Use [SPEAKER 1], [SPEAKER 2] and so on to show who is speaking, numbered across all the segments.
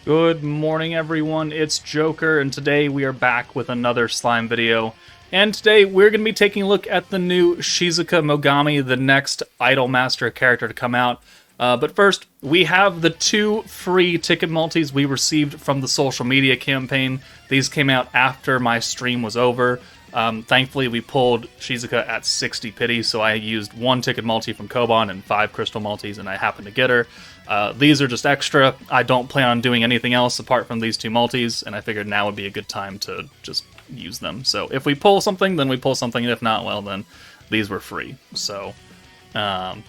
[SPEAKER 1] Good morning, everyone. It's Joker, and today we are back with another slime video. And today we're going to be taking a look at the new Shizuka Mogami, the next Idolmaster character to come out. But first, we have the 2 free ticket multis we received from the social media campaign. These came out after my stream was over. Thankfully, we pulled Shizuka at 60 pity, so I used 1 ticket multi from Koban and 5 crystal multis, and I happened to get her. These are just extra. I don't plan on doing anything else apart from these 2 multis, and I figured now would be a good time to just use them. So if we pull something, then we pull something, and if not, well, then these were free. So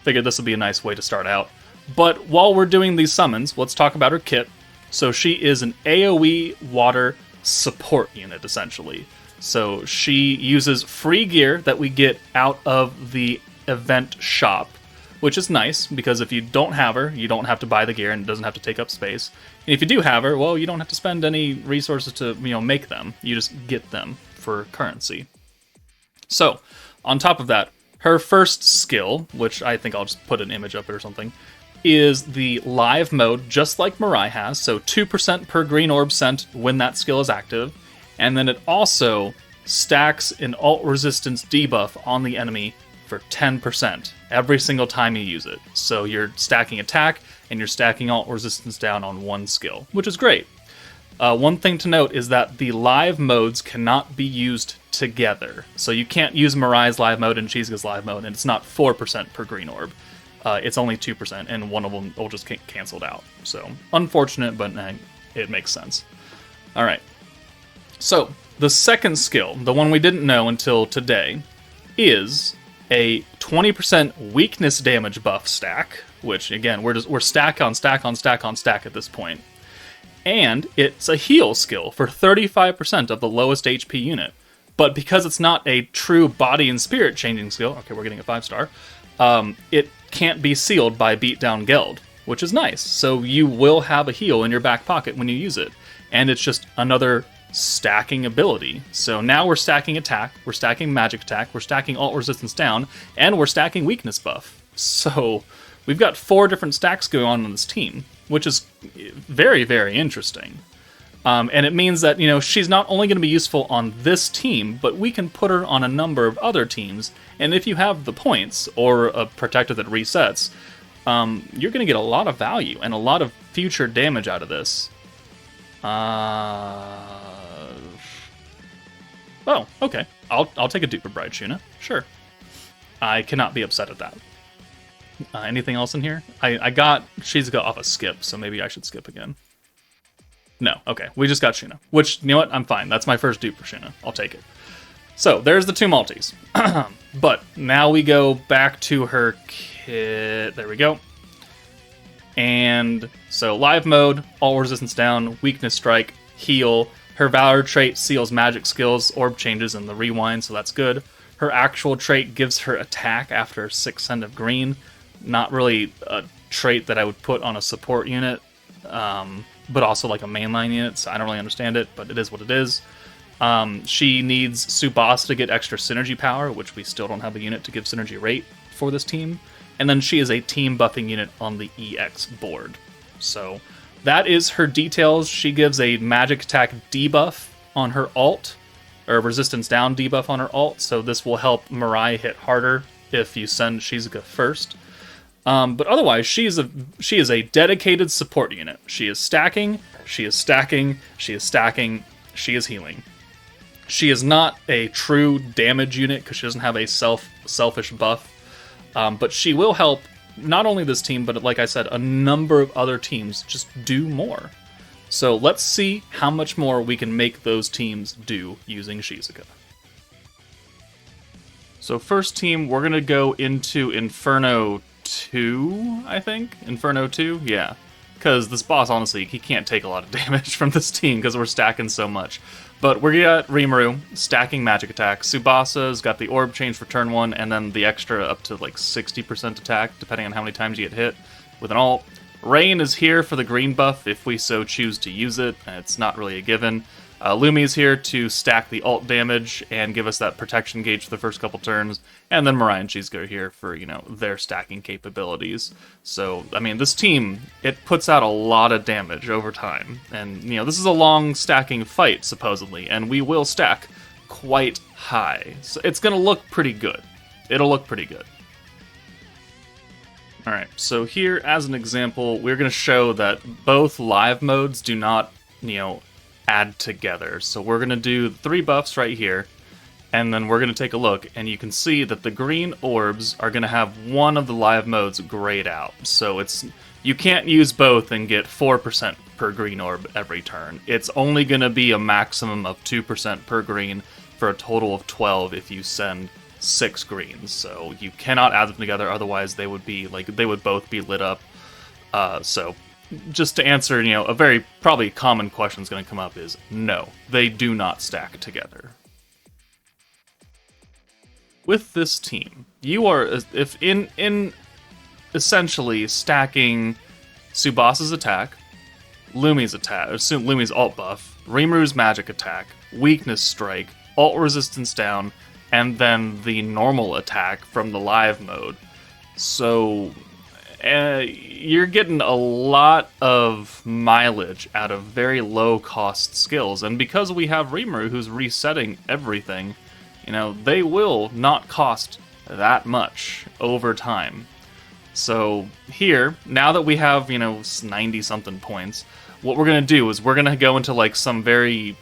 [SPEAKER 1] figured this would be a nice way to start out. But while we're doing these summons, let's talk about her kit. So she is an AoE water support unit, essentially. So she uses free gear that we get out of the event shop, which is nice, because if you don't have her, you don't have to buy the gear and it doesn't have to take up space. And if you do have her, well, you don't have to spend any resources to, make them. You just get them for currency. So, on top of that, her first skill, which I think I'll just put an image up or something, is the live mode, just like Mirai has, so 2% per green orb sent when that skill is active, and then it also stacks an alt resistance debuff on the enemy for 10% every single time you use it. So you're stacking attack, and you're stacking alt resistance down on 1 skill, which is great. One thing to note is that the live modes cannot be used together. So you can't use Mirai's live mode and Shizuka's live mode, and it's not 4% per green orb. It's only 2%, and one of them will just get canceled out. So, unfortunate, but it makes sense. Alright. So, the second skill, the one we didn't know until today, is a 20% weakness damage buff stack, which, again, we're stack on stack on stack on stack at this point. And it's a heal skill for 35% of the lowest HP unit. But because it's not a true body and spirit changing skill, okay, we're getting a 5-star, it can't be sealed by Beatdown Geld, which is nice. So you will have a heal in your back pocket when you use it. And it's just another stacking ability. So now we're stacking attack, we're stacking magic attack, we're stacking alt resistance down, and we're stacking weakness buff. So we've got 4 different stacks going on this team, which is very, very interesting. And it means that, she's not only going to be useful on this team, but we can put her on a number of other teams. And if you have the points, or a protector that resets, you're going to get a lot of value and a lot of future damage out of this. Oh, okay. I'll take a dupe of Bright Shuna. Sure. I cannot be upset at that. Anything else in here? I got Shizuka off a skip, so maybe I should skip again. No, okay. We just got Shuna. Which, you know what? I'm fine. That's my first dupe for Shuna. I'll take it. So, there's the 2 multis. But, now we go back to her kit. There we go. And, so, live mode, all resistance down, weakness strike, heal. Her Valor trait seals magic skills, orb changes, and the rewind, so that's good. Her actual trait gives her attack after 6 cent of green. Not really a trait that I would put on a support unit. But also like a mainline unit, so I don't really understand it, but it is what it is. She needs Tsubasa to get extra synergy power, which we still don't have a unit to give synergy rate for this team. And then she is a team buffing unit on the EX board. So that is her details. She gives a magic attack debuff on her alt, or resistance down debuff on her alt, so this will help Mirai hit harder if you send Shizuka first. But otherwise, she is a dedicated support unit. She is stacking, she is stacking, she is stacking, she is healing. She is not a true damage unit because she doesn't have a selfish buff. But she will help not only this team, but like I said, a number of other teams just do more. So let's see how much more we can make those teams do using Shizuka. So first team, we're going to go into Inferno 2, I think? Inferno 2? Yeah. Because this boss, honestly, he can't take a lot of damage from this team because we're stacking so much. But we got Rimuru, stacking magic attack. Tsubasa's got the orb change for turn 1, and then the extra up to like 60% attack, depending on how many times you get hit with an alt. Rain is here for the green buff if we so choose to use it. It's not really a given. Lumi's here to stack the ult damage and give us that protection gauge for the first couple turns, and then Mirai and Shizuka are here for, you know, their stacking capabilities. So, I mean, this team, it puts out a lot of damage over time, and, you know, this is a long stacking fight, supposedly, and we will stack quite high. So it's going to look pretty good. It'll look pretty good. Alright, so here, as an example, we're going to show that both live modes do not, you know, add together. So we're going to do 3 buffs right here, and then we're going to take a look, and you can see that the green orbs are going to have one of the live modes grayed out. So it's, you can't use both and get 4% per green orb every turn. It's only going to be a maximum of 2% per green for a total of 12 if you send 6 greens. So you cannot add them together, otherwise they would be like, they would both be lit up. So just to answer, you know, a very probably common question is going to come up is no, they do not stack together. With this team, you are, if in essentially stacking Tsubasa's attack, Lumi's attack, Lumi's alt buff, Rimuru's magic attack, weakness strike, alt resistance down, and then the normal attack from the live mode. So you're getting a lot of mileage out of very low-cost skills, and because we have Rimuru who's resetting everything, you know, they will not cost that much over time. So here, now that we have, you know, 90-something points, what we're going to do is we're going to go into, like, some very,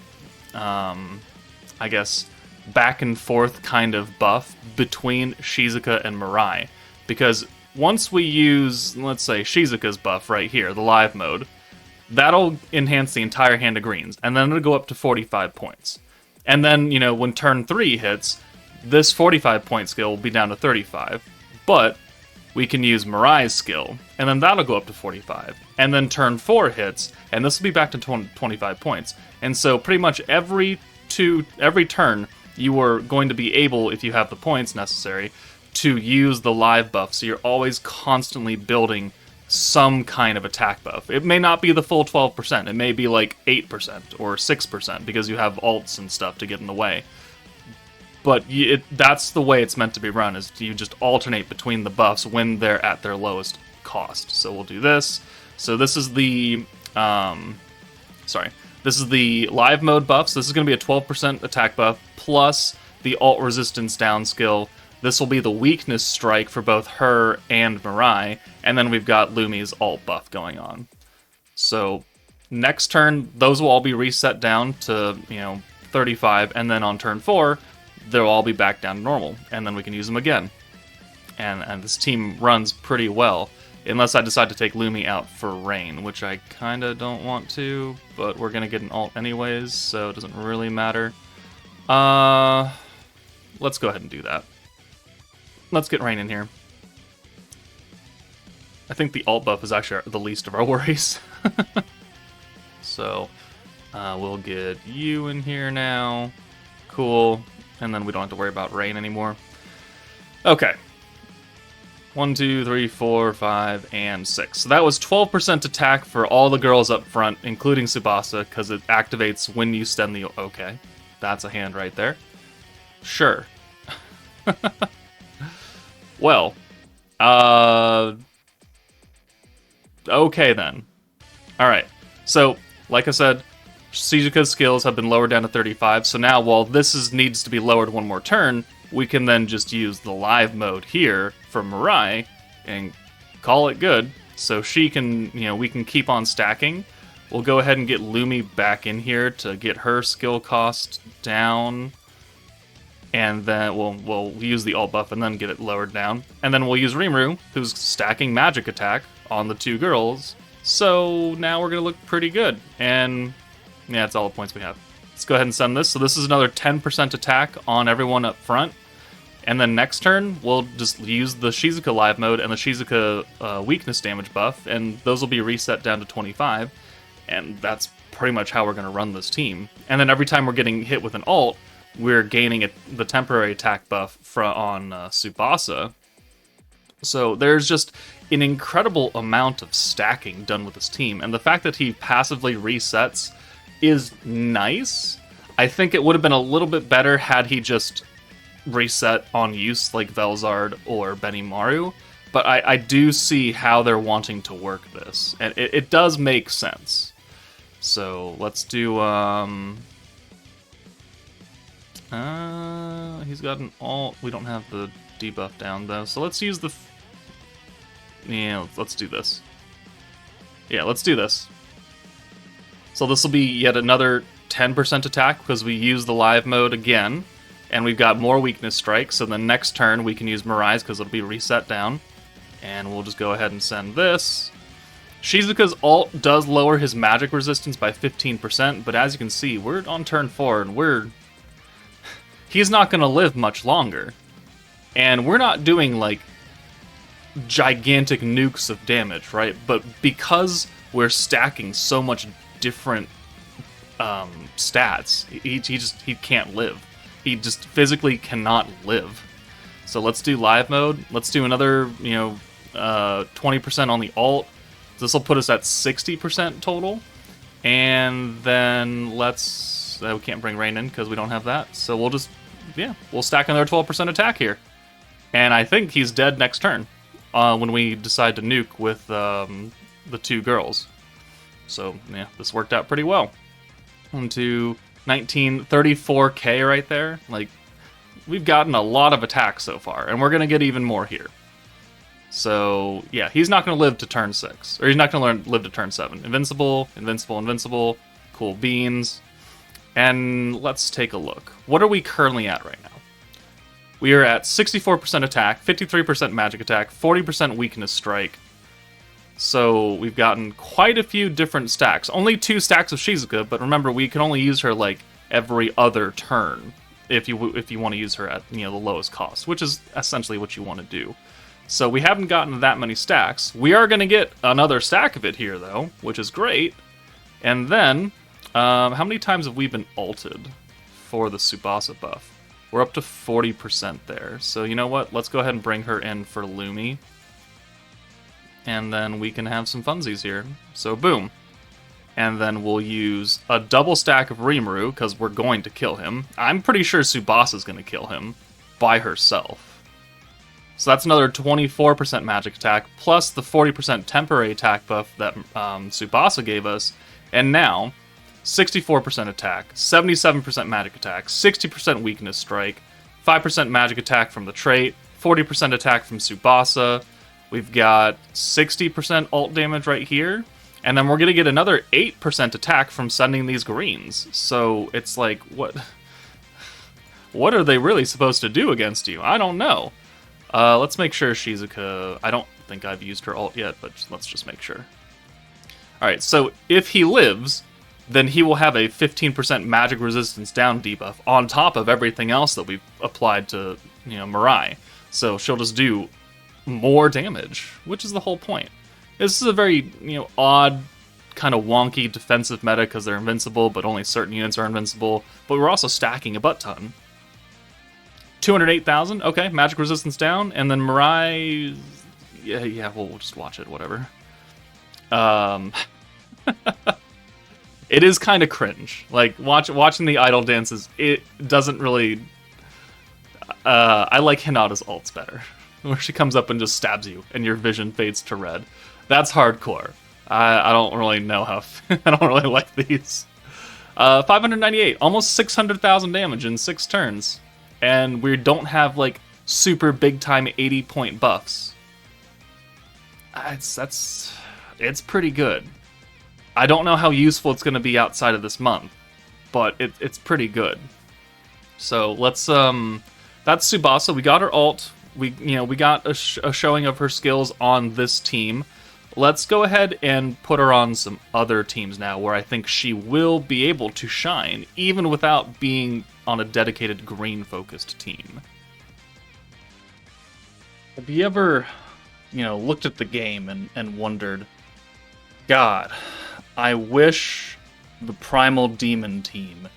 [SPEAKER 1] I guess, back-and-forth kind of buff between Shizuka and Mirai, because once we use, let's say, Shizuka's buff right here, the live mode, that'll enhance the entire hand of greens, and then it'll go up to 45 points. And then, you know, when turn 3 hits, this 45-point skill will be down to 35. But we can use Mirai's skill, and then that'll go up to 45. And then turn 4 hits, and this will be back to 25 points. And so pretty much every turn, you are going to be able, if you have the points necessary, to use the live buff, so you're always constantly building some kind of attack buff. It may not be the full 12%, it may be like 8% or 6% because you have alts and stuff to get in the way. But that's the way it's meant to be run, is you just alternate between the buffs when they're at their lowest cost. So we'll do this. So this is the, this is the live mode buff, so this is going to be a 12% attack buff, plus the alt resistance down skill. This will be the weakness strike for both her and Mirai, and then we've got Lumi's alt buff going on. So next turn, those will all be reset down to, you know, 35, and then on turn 4, they'll all be back down to normal, and then we can use them again. And this team runs pretty well, unless I decide to take Lumi out for rain, which I kind of don't want to, but we're going to get an alt anyways, so it doesn't really matter. Let's go ahead and do that. Let's get rain in here. I think the alt buff is actually the least of our worries. So, we'll get you in here now. Cool. And then we don't have to worry about rain anymore. Okay. 1, 2, 3, 4, 5, and 6. So that was 12% attack for all the girls up front, including Tsubasa, because it activates when you stem the... Okay. That's a hand right there. Sure. Well, okay then. Alright, so, like I said, Shizuka's skills have been lowered down to 35, so now while this needs to be lowered one more turn, we can then just use the live mode here for Mirai and call it good. So she can, you know, we can keep on stacking. We'll go ahead and get Lumi back in here to get her skill cost down. And then we'll use the alt buff and then get it lowered down. And then we'll use Rimuru, who's stacking magic attack on the 2 girls. So now we're going to look pretty good. And yeah, that's all the points we have. Let's go ahead and send this. So this is another 10% attack on everyone up front. And then next turn, we'll just use the Shizuka live mode and the Shizuka weakness damage buff. And those will be reset down to 25. And that's pretty much how we're going to run this team. And then every time we're getting hit with an alt, we're gaining the temporary attack buff on Tsubasa. So there's just an incredible amount of stacking done with this team. And the fact that he passively resets is nice. I think it would have been a little bit better had he just reset on use like Velzard or Benimaru, but I do see how they're wanting to work this, and it does make sense. So let's do he's got an alt. We don't have the debuff down though, so let's use the let's do this. Yeah, let's do this. So this will be yet another 10% attack because we use the live mode again, and we've got more weakness strikes, so the next turn we can use Mirai's because it'll be reset down. And we'll just go ahead and send this. Shizuka's ult does lower his magic resistance by 15%, but as you can see, we're on turn 4, and he's not going to live much longer. And we're not doing, like, gigantic nukes of damage, right? But because we're stacking so much different stats, he can't live. He just physically cannot live. So let's do live mode. Let's do another, 20% on the ult. This will put us at 60% total. And then let's... we can't bring rain in because we don't have that. So we'll just, we'll stack another 12% attack here. And I think he's dead next turn when we decide to nuke with the two girls. So, yeah, this worked out pretty well. Into 1934k right there. Like, we've gotten a lot of attacks so far, and we're going to get even more here. So, yeah, he's not going to live to turn 6. Or he's not going to live to turn 7. Invincible, invincible, invincible. Cool beans. And let's take a look. What are we currently at right now? We are at 64% attack, 53% magic attack, 40% weakness strike. So we've gotten quite a few different stacks. Only 2 stacks of Shizuka, but remember, we can only use her, like, every other turn. If you want to use her at the lowest cost, which is essentially what you want to do. So we haven't gotten that many stacks. We are going to get another stack of it here, though, which is great. And then, how many times have we been ulted for the Tsubasa buff? We're up to 40% there. So you know what? Let's go ahead and bring her in for Lumi. And then we can have some funsies here. So boom. And then we'll use a double stack of Rimuru, because we're going to kill him. I'm pretty sure Tsubasa's going to kill him by herself. So that's another 24% magic attack, plus the 40% temporary attack buff that Tsubasa gave us. And now, 64% attack, 77% magic attack, 60% weakness strike, 5% magic attack from the trait, 40% attack from Tsubasa. We've got 60% ult damage right here. And then we're going to get another 8% attack from sending these greens. So it's like, what are they really supposed to do against you? I don't know. Let's make sure Shizuka... I don't think I've used her ult yet, but let's just make sure. Alright, so if he lives, then he will have a 15% magic resistance down debuff on top of everything else that we've applied to, Mirai. So she'll just do more damage, which is the whole point. This is a very, odd, kind of wonky defensive meta because they're invincible, but only certain units are invincible. But we're also stacking a butt ton. 208,000, okay, magic resistance down, and then Mirai... Yeah, we'll just watch it, whatever. It is kind of cringe. Like, watching the idol dances, it doesn't really... I like Hinata's ults better, where she comes up and just stabs you, and your vision fades to red. That's hardcore. I don't really know how... I don't really like these. 598, almost 600,000 damage in 6 turns. And we don't have, like, super big-time 80-point buffs. It's pretty good. I don't know how useful it's going to be outside of this month, but it's pretty good. So let's... That's Tsubasa. We got her ult. We got a showing of her skills on this team. Let's go ahead and put her on some other teams now, where I think she will be able to shine, even without being on a dedicated green-focused team. Have you ever, looked at the game and wondered, God, I wish the Primal Demon team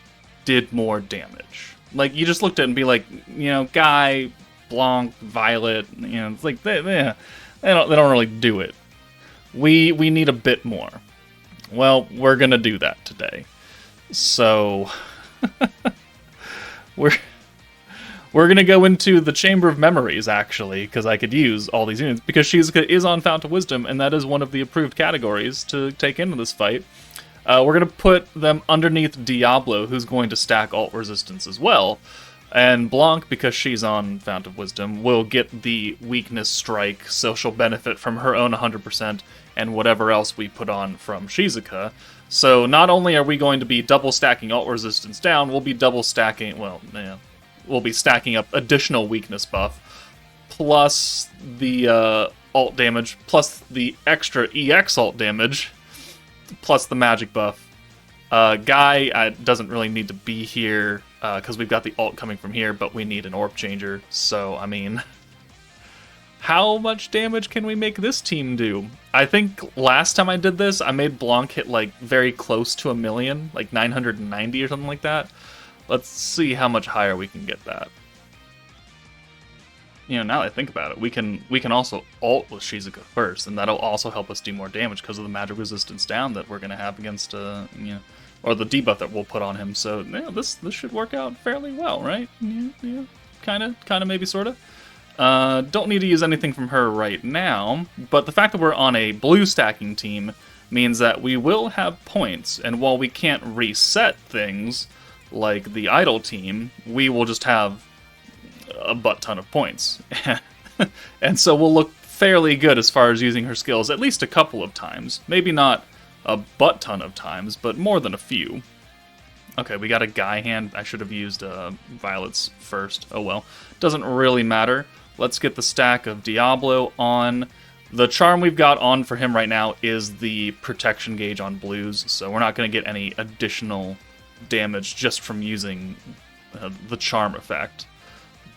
[SPEAKER 1] did more damage. Like, you just looked at it and be like, Guy, Blanc, Violet, it's like, they don't really do it. We need a bit more. Well, we're gonna do that today. So we're gonna go into the Chamber of Memories, actually, because I could use all these units, because Shizuka is on Fount of Wisdom, and that is one of the approved categories to take into this fight. We're gonna put them underneath Diablo, who's going to stack alt resistance as well. And Blanc, because she's on Fount of Wisdom, will get the weakness strike, so she'll benefit from her own 100%, and whatever else we put on from Shizuka. So not only are we going to be double stacking alt resistance down, we'll be double stacking, well, yeah, we'll be stacking up additional weakness buff, plus the alt damage, plus the extra EX alt damage, plus the magic buff. Guy doesn't really need to be here, because we've got the alt coming from here, but we need an orb changer, so, I mean, how much damage can we make this team do? I think last time I did this, I made Blanc hit, like, very close to 1,000,000, like 990 or something like that. Let's see how much higher we can get that. You know, now that I think about it, we can also ult with Shizuka first, and that'll also help us do more damage because of the magic resistance down that we're going to have against, you know, or the debuff that we'll put on him. So, yeah, this should work out fairly well, right? Yeah, kind of, maybe, sort of. Don't need to use anything from her right now, but the fact that we're on a blue stacking team means that we will have points, and while we can't reset things like the Idol team, we will just have a butt ton of points. And so we'll look fairly good as far as using her skills at least a couple of times. Maybe not a butt ton of times, but more than a few. Okay, we got a Guy hand. I should have used Violet's first. Oh well. Doesn't really matter. Let's get the stack of Diablo on. The charm we've got on for him right now is the protection gauge on blues, so we're not going to get any additional damage just from using the charm effect.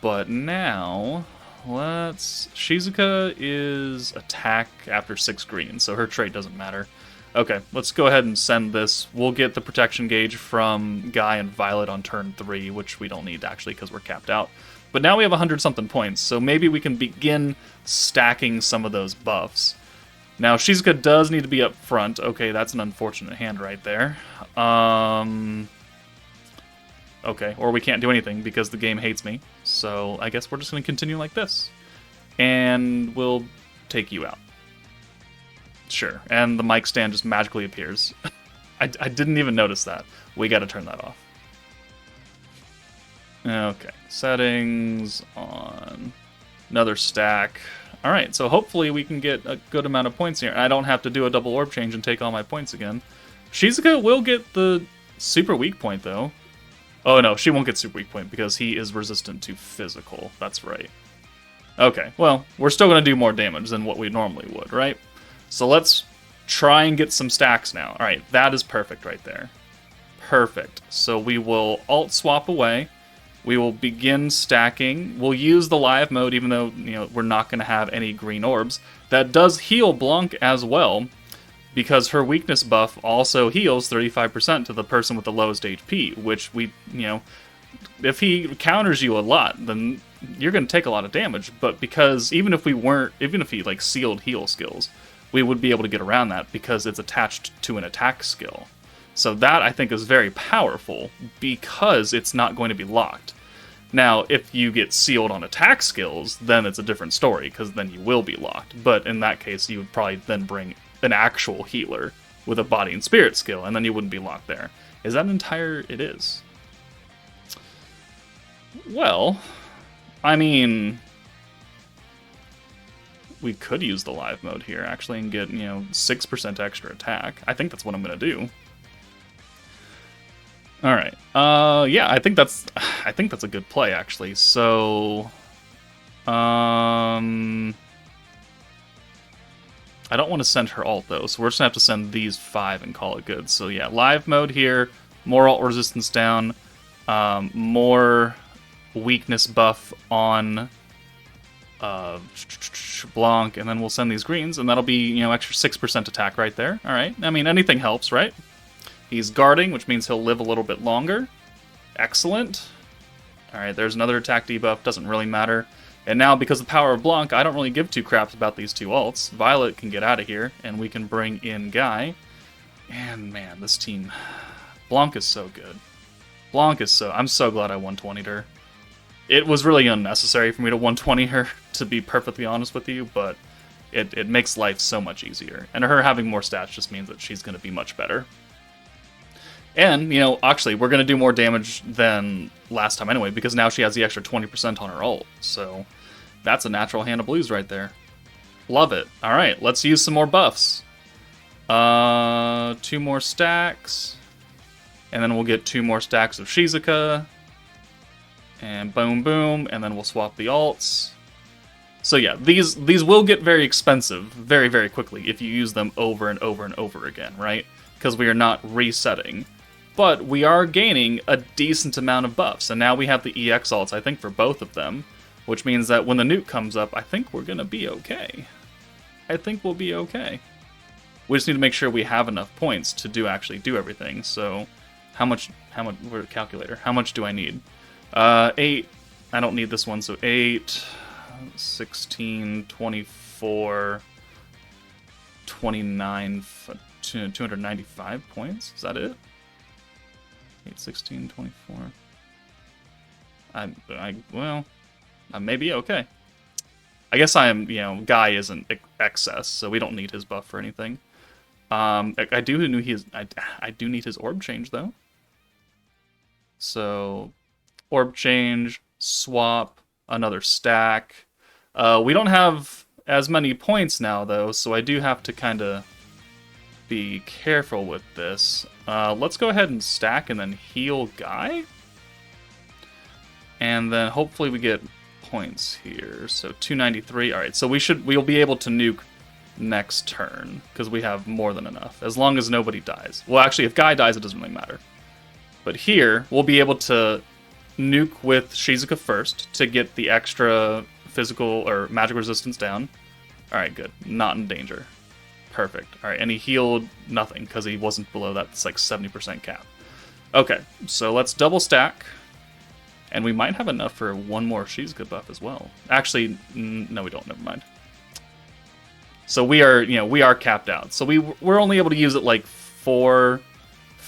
[SPEAKER 1] But now, Shizuka is attack after 6 green, so her trait doesn't matter. Okay, let's go ahead and send this. We'll get the protection gauge from Guy and Violet on turn 3, which we don't need actually because we're capped out. But now we have 100-something points, so maybe we can begin stacking some of those buffs. Now, Shizuka does need to be up front. Okay, that's an unfortunate hand right there. Okay, or we can't do anything because the game hates me. So I guess we're just going to continue like this. And we'll take you out. Sure, and the mic stand just magically appears. I didn't even notice that. We got to turn that off. Okay, settings on another stack. Alright, so hopefully we can get a good amount of points here. I don't have to do a double orb change and take all my points again. Shizuka will get the super weak point, though. Oh no, she won't get super weak point because he is resistant to physical. That's right. Okay, well, we're still going to do more damage than what we normally would, right? So let's try and get some stacks now. Alright, that is perfect right there. Perfect. So we will alt swap away. We will begin stacking. We'll use the live mode even though, you know, we're not going to have any green orbs. That does heal Blanc as well, because her weakness buff also heals 35% to the person with the lowest HP, which we, you know, if he counters you a lot, then you're going to take a lot of damage. But because even if he like sealed heal skills, we would be able to get around that because it's attached to an attack skill. So that, I think, is very powerful because it's not going to be locked. Now, if you get sealed on attack skills, then it's a different story, because then you will be locked. But in that case, you would probably then bring an actual healer with a body and spirit skill, and then you wouldn't be locked there. Is that an entire... It is. Well, I mean... we could use the live mode here, actually, and get, 6% extra attack. I think that's what I'm going to do. All right. Yeah, I think that's a good play, actually. So, I don't want to send her ult though, so we're just gonna have to send these 5 and call it good. So yeah, live mode here, more ult resistance down, more weakness buff on Blanc, and then we'll send these greens, and that'll be extra 6% attack right there. All right. I mean, anything helps, right? He's guarding, which means he'll live a little bit longer. Excellent. Alright, there's another attack debuff. Doesn't really matter. And now, because of the power of Blanc, I don't really give 2 craps about these 2 ults. Violet can get out of here, and we can bring in Guy. And, man, this team... Blanc is so good. Blanc is so... I'm so glad I 120'd her. It was really unnecessary for me to 120 her, to be perfectly honest with you, but it makes life so much easier. And her having more stats just means that she's going to be much better. And, you know, actually, we're going to do more damage than last time anyway, because now she has the extra 20% on her ult. So that's a natural hand of blues right there. Love it. All right, let's use some more buffs. 2 more stacks. And then we'll get 2 more stacks of Shizuka. And boom, boom. And then we'll swap the alts. So yeah, these will get very expensive very, very quickly if you use them over and over and over again, right? Because we are not resetting. But we are gaining a decent amount of buffs. And now we have the EX alts, I think, for both of them. Which means that when the nuke comes up, I think we're going to be okay. I think we'll be okay. We just need to make sure we have enough points to actually do everything. So how much, where's the calculator? How much do I need? 8. I don't need this one, so 8, 16, 24, 29, 295 points? Is that it? 8, 16, 24. Well, I may be okay. I guess I am, you know, Guy isn't excess, so we don't need his buff for anything. I do need his orb change, though. So, orb change, swap, another stack. We don't have as many points now, though, so I do have to kind of be careful with this. Let's go ahead and stack and then heal Guy. And then hopefully we get points here. So 293. Alright, so we'll be able to nuke next turn, because we have more than enough, as long as nobody dies. Well, actually, if Guy dies, it doesn't really matter. But here, we'll be able to nuke with Shizuka first to get the extra physical or magic resistance down. Alright, good. Not in danger. Perfect. Alright, and he healed nothing, because he wasn't below that, it's like 70% cap. Okay, so let's double stack. And we might have enough for one more Shizuka buff as well. Actually, no we don't, never mind. So we are capped out. So we're only able to use it like 4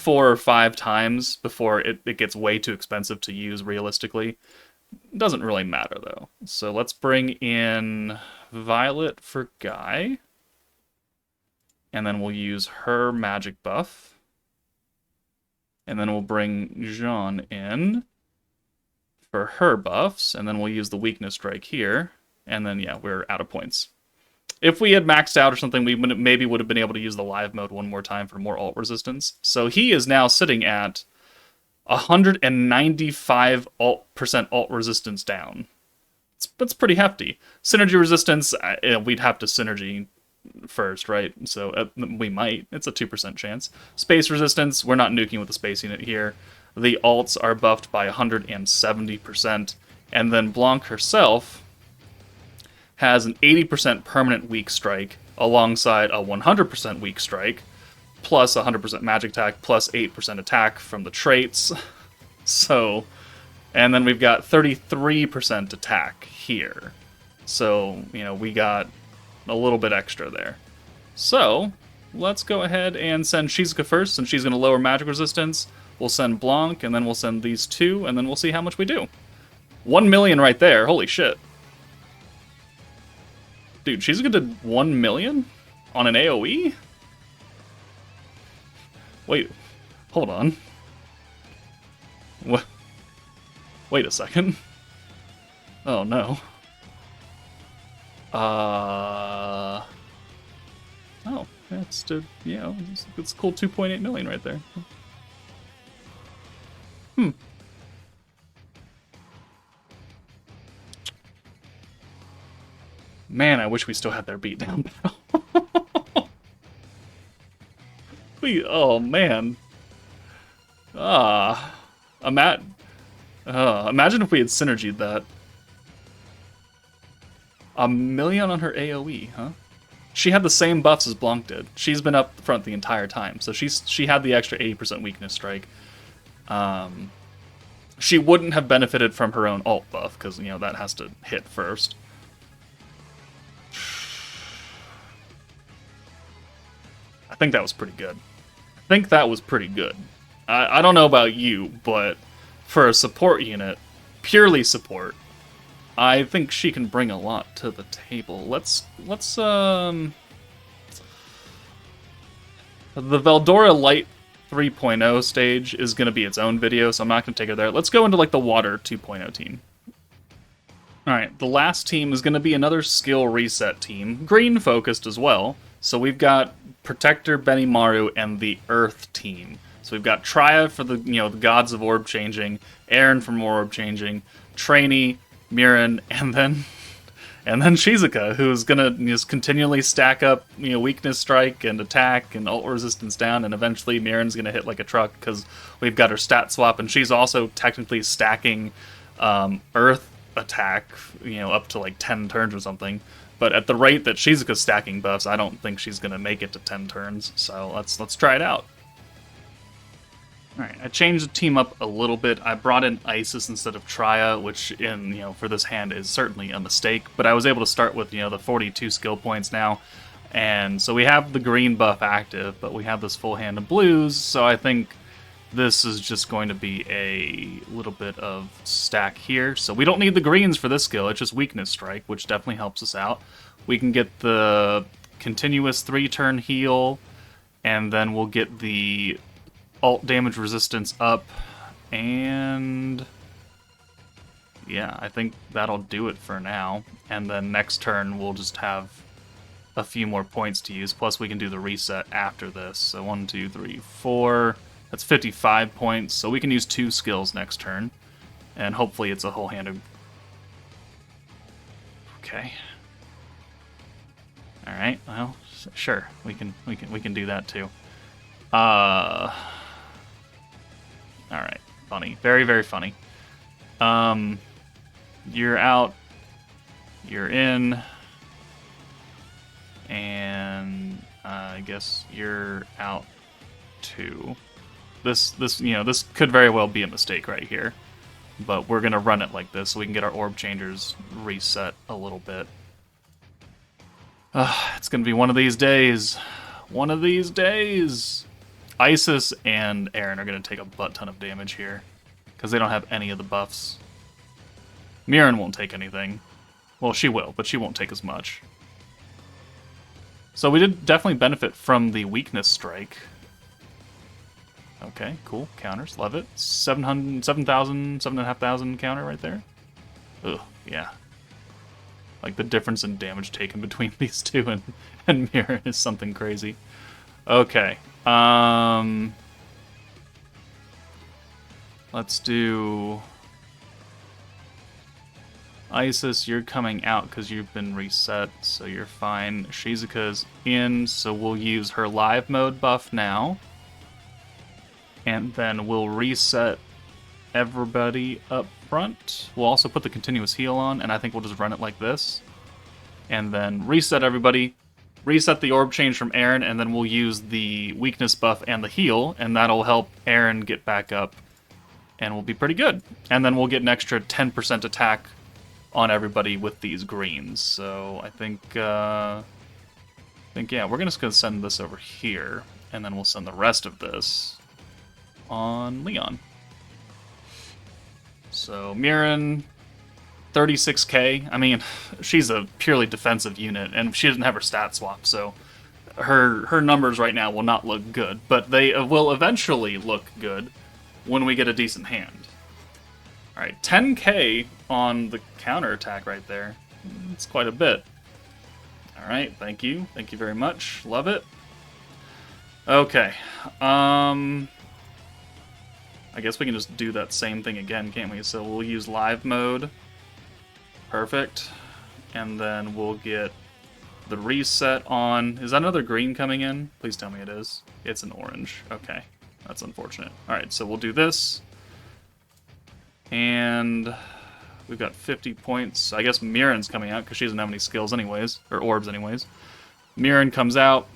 [SPEAKER 1] or 5 times before it gets way too expensive to use realistically. Doesn't really matter though. So let's bring in Violet for Guy. And then we'll use her magic buff. And then we'll bring Jean in for her buffs. And then we'll use the weakness strike here. And then, yeah, we're out of points. If we had maxed out or something, we maybe would have been able to use the live mode one more time for more ult resistance. So he is now sitting at 195% ult resistance down. That's pretty hefty. Synergy resistance, we'd have to synergy first, right? So we might. It's a 2% chance. Space resistance, we're not nuking with the space unit here. The alts are buffed by 170%. And then Blanc herself has an 80% permanent weak strike alongside a 100% weak strike, plus 100% magic attack, plus 8% attack from the traits. So, and then we've got 33% attack here. So, you know, we got a little bit extra there. So, let's go ahead and send Shizuka first, since she's going to lower magic resistance. We'll send Blanc, and then we'll send these 2, and then we'll see how much we do. 1 million right there, holy shit. Dude, Shizuka did 1 million on an AoE? Wait, hold on. What? Wait a second. Oh no. Oh, that's it's cool 2.8 million right there. Man, I wish we still had their beatdown battle. Oh man. Imagine if we had synergied that. 1 million on her AoE, huh? She had the same buffs as Blanc did. She's been up front the entire time, so she had the extra 80% weakness strike. She wouldn't have benefited from her own ult buff, because, you know, that has to hit first. I think that was pretty good. I don't know about you, but for a support unit, purely support, I think she can bring a lot to the table. Let's the Veldora Light 3.0 stage is going to be its own video, so I'm not going to take her there. Let's go into like the Water 2.0 team. Alright, the last team is going to be another skill reset team, green focused as well. So we've got Protector, Benimaru, and the Earth team. So we've got Trya for the the gods of orb changing, Aaron for more orb changing, Trainee, Mirin, and then Shizuka, who's gonna just continually stack up weakness strike and attack and ult resistance down, and eventually Mirin's gonna hit like a truck because we've got her stat swap, and she's also technically stacking Earth attack up to like 10 turns or something. But at the rate that Shizuka's stacking buffs, I don't think she's gonna make it to 10 turns. So let's try it out. Alright, I changed the team up a little bit. I brought in Isis instead of Trya, which for this hand is certainly a mistake, but I was able to start with the 42 skill points now. And so we have the green buff active, but we have this full hand of blues, so I think this is just going to be a little bit of stack here. So we don't need the greens for this skill, it's just weakness strike, which definitely helps us out. We can get the continuous 3-turn heal, and then we'll get the ult damage resistance up, and yeah, I think that'll do it for now. And then next turn we'll just have a few more points to use, plus we can do the reset after this. So 1, 2, 3, 4, that's 55 points, so we can use 2 skills next turn, and hopefully it's a whole hand of... Okay. Alright, well, sure, we can do that too. Alright, funny. Very, very funny. You're out. You're in. And I guess you're out too. This could very well be a mistake right here. But we're gonna run it like this so we can get our orb changers reset a little bit. It's gonna be one of these days. One of these days. Isis and Aaron are going to take a butt ton of damage here, because they don't have any of the buffs. Mirin won't take anything. Well, she will, but she won't take as much. So we did definitely benefit from the weakness strike. Okay, cool. Counters, love it. 7,000, 7,500 counter right there. Ugh, yeah. Like, the difference in damage taken between these two and Mirin is something crazy. Okay. Let's do Isis. You're coming out because you've been reset, so you're fine. Shizuka's in, so we'll use her live mode buff now, and then we'll reset everybody up front. We'll also put the continuous heal on, and I think we'll just run it like this, and then reset everybody. Reset the orb change from Aaron, and then we'll use the weakness buff and the heal, and that'll help Aaron get back up, and we'll be pretty good. And then we'll get an extra 10% attack on everybody with these greens. So I think yeah, we're just gonna send this over here, and then we'll send the rest of this on Leon. So Mirin, 36k. I mean, she's a purely defensive unit, and she doesn't have her stat swap, so her numbers right now will not look good, but they will eventually look good when we get a decent hand. Alright, 10k on the counterattack right there. It's quite a bit. Alright, thank you. Thank you very much. Love it. Okay. I guess we can just do that same thing again, can't we? So we'll use live mode. Perfect. And then we'll get the reset on. Is that another green coming in? Please tell me it is. It's an orange. Okay. That's unfortunate. Alright, so we'll do this. And we've got 50 points. I guess Mirin's coming out because she doesn't have any skills anyways. Or orbs anyways. Mirin comes out.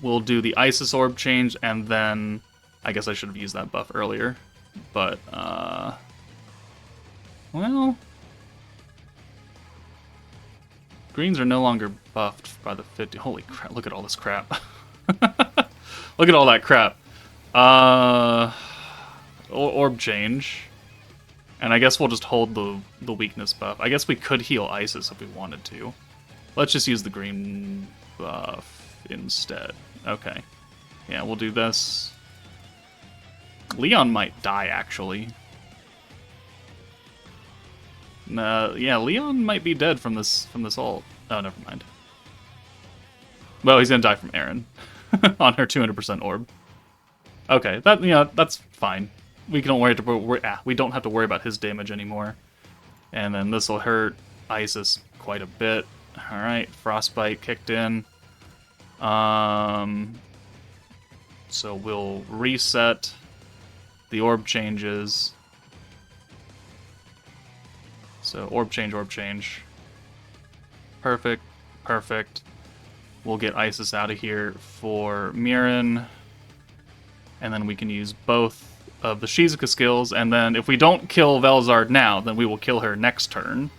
[SPEAKER 1] We'll do the Isis orb change, and then I guess I should have used that buff earlier. But, well, greens are no longer buffed by the 50. Holy crap, look at all this crap. Look at all that crap. Uh, orb change. And I guess we'll just hold the weakness buff. I guess we could heal Isis if we wanted to. Let's just use the green buff instead. Okay. Yeah, we'll do this. Leon might die, actually. Yeah, Leon might be dead from this ult. Oh, never mind. Well, he's gonna die from Aaron on her 200% orb. Okay, that's fine. We don't we don't have to worry about his damage anymore. And then this will hurt Isis quite a bit. All right, frostbite kicked in. So we'll reset the orb changes. So orb change, orb change. Perfect, perfect. We'll get Isis out of here for Mirren. And then we can use both of the Shizuka skills. And then if we don't kill Velzard now, then we will kill her next turn.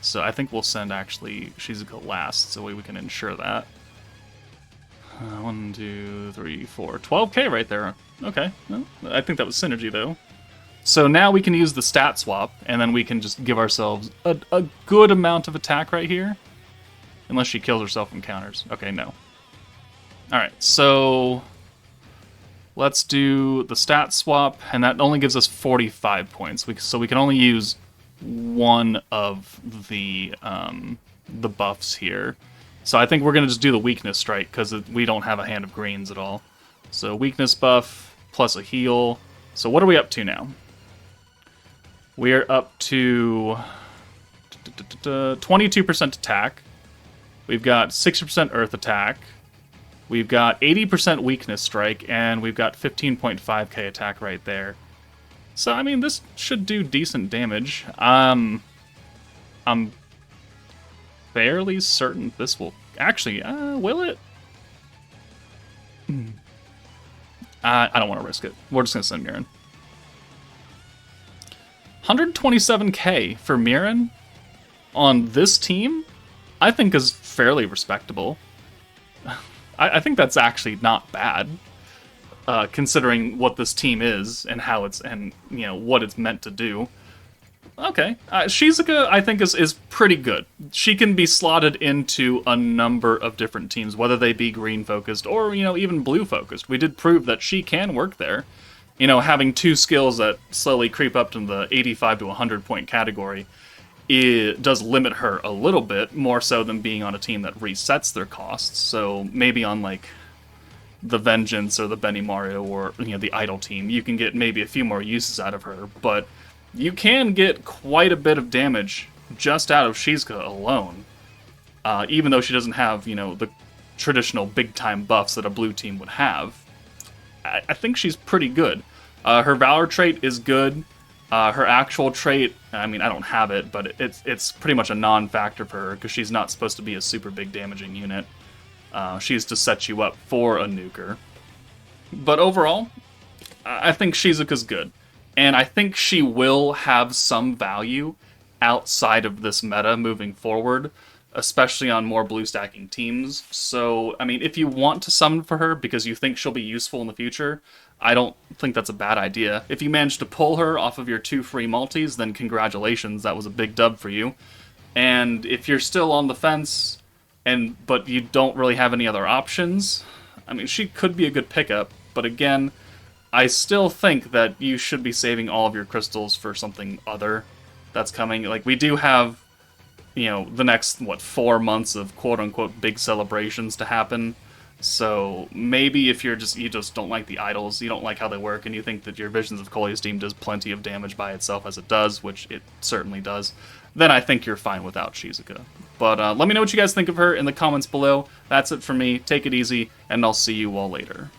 [SPEAKER 1] So I think we'll send actually Shizuka last, so we can ensure that. 1, 2, 3, 4. 12k right there. Okay. Well, I think that was synergy, though. So now we can use the stat swap, and then we can just give ourselves a good amount of attack right here. Unless she kills herself from counters. Okay, no. Alright, so let's do the stat swap, and that only gives us 45 points. So we can only use one of the buffs here. So I think we're going to just do the weakness strike, because we don't have a hand of greens at all. So weakness buff, plus a heal. So what are we up to now? We are up to 22% attack. We've got 60% earth attack. We've got 80% weakness strike, and we've got 15.5k attack right there. So, I mean, this should do decent damage. I'm fairly certain this will... Actually, will it? I don't want to risk it. We're just going to send Mirren. 127k for Mirren on this team, I think is fairly respectable. I think that's actually not bad, considering what this team is and how it's what it's meant to do. Okay, Shizuka I think is pretty good. She can be slotted into a number of different teams, whether they be green focused or even blue focused. We did prove that she can work there. Having two skills that slowly creep up to the 85 to 100 point category, it does limit her a little bit, more so than being on a team that resets their costs. So maybe on like the Vengeance or the Benimaru or the Idol team, you can get maybe a few more uses out of her, but you can get quite a bit of damage just out of Shizuka alone, even though she doesn't have the traditional big time buffs that a blue team would have. I think she's pretty good. Her Valor trait is good. Her actual trait, I mean, I don't have it, but it's pretty much a non-factor for her, because she's not supposed to be a super big damaging unit. She's to set you up for a nuker. But overall, I think Shizuka's good. And I think she will have some value outside of this meta moving forward, especially on more blue stacking teams. So, I mean, if you want to summon for her because you think she'll be useful in the future, I don't think that's a bad idea. If you manage to pull her off of your 2 free multis, then congratulations, that was a big dub for you. And if you're still on the fence, but you don't really have any other options, I mean, she could be a good pickup, but again, I still think that you should be saving all of your crystals for something other that's coming. Like, we do have the next, 4 months of quote-unquote big celebrations to happen. So maybe if you just don't like the idols, you don't like how they work, and you think that your Visions of Coleus team does plenty of damage by itself as it does, which it certainly does, then I think you're fine without Shizuka. But let me know what you guys think of her in the comments below. That's it for me. Take it easy, and I'll see you all later.